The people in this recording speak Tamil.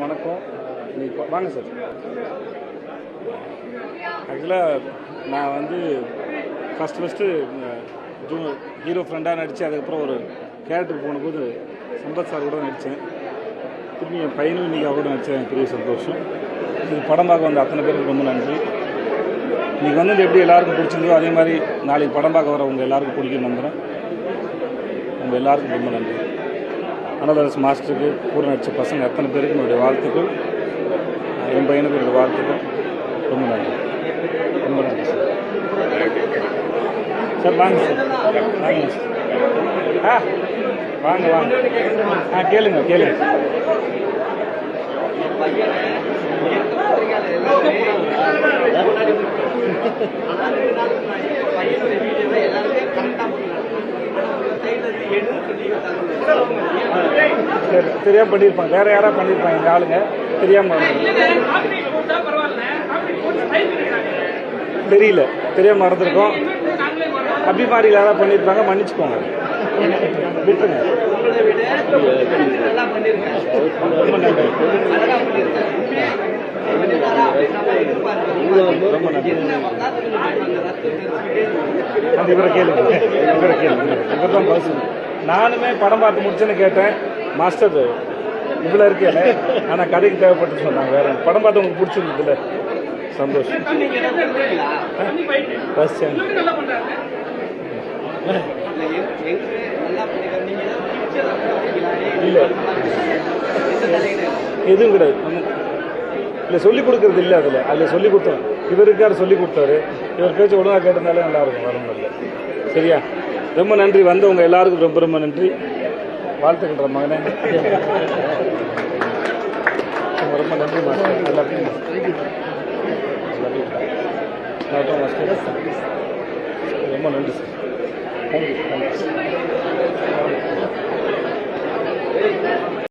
வணக்கம். இன்னைக்கு வாங்க சார். ஆக்சுவலாக நான் வந்து ஃபஸ்ட்டு ஹீரோ ஃப்ரெண்டாக நடித்து அதுக்கப்புறம் ஒரு கேரக்டருக்கு போனபோது சம்பத் சார் கூட நடித்தேன். திரும்பி என் பையனும் இன்றைக்கி அவரோட நடித்தேன். பெரிய சந்தோஷம். இது படம் பார்க்க வந்த அத்தனை பேருக்கு ரொம்ப நன்றி. இன்றைக்கி வந்து எப்படி எல்லாருக்கும் பிடிச்சிருந்தோ அதே மாதிரி நாளைக்கு படம் பார்க்க வரவங்க எல்லாருக்கும் பிடிக்கும் நம்புகிறேன். உங்கள் எல்லாருக்கும் ரொம்ப நன்றி. அனதரஸ் மாஸ்டருக்கு கூட நடித்த பசங்க அத்தனை பேருக்கு என்னுடைய வாழ்த்துக்கள். என் பையனுக்கு என்னுடைய வாழ்த்துக்கள். ரொம்ப நன்றி. ரொம்ப நன்றி சார். சார் வாங்க சார். வாங்க சார். வாங்க வாங்க. கேளுங்க கேளுங்க. தெரியாம பண்ணியிருப்பாங்க, வேற யாராவது பண்ணியிருப்பாங்க. எங்கள் ஆளுங்க தெரியாம தெரியல, தெரியாம மறந்துருக்கோம். அப்படி மாதிரி யாராவது பண்ணியிருப்பாங்க, மன்னிச்சுக்கோங்க, விட்டுருங்க. ரொம்ப நன்றி. ரொம்ப நன்றி. அந்த இவரை கேளுங்க, இவர் தான் பஸ். நானுமே படம் பார்த்து முடிச்சுன்னு கேட்டேன். மாஸ்டர் இவ்வளோ இருக்கேன், ஆனால் கதைக்கு தேவைப்பட்டு சொன்னாங்க. வேற படம் பார்த்து உங்களுக்கு பிடிச்சிருந்ததுல சந்தோஷம். பஸ் இல்லை எதுவும் கிடையாது. இல்லை சொல்லிக் கொடுக்கறது இல்லை. அதில் சொல்லிக் கொடுத்தோம். இவருக்கார் சொல்லிக் கொடுத்தாரு. இவர் பேச்சு ஒழுங்காக கேட்டிருந்தாலே நல்லாயிருக்கும். வரணும் இல்லை. சரியா? ரொம்ப நன்றி. வந்தவங்க எல்லாருக்கும் ரொம்ப ரொம்ப நன்றி. வாழ்த்துக்கின்ற மகனே. ரொம்ப நன்றி மாஸ்டர். எல்லாத்தையும் மாஸ்டர் ரொம்ப நன்றி சார்.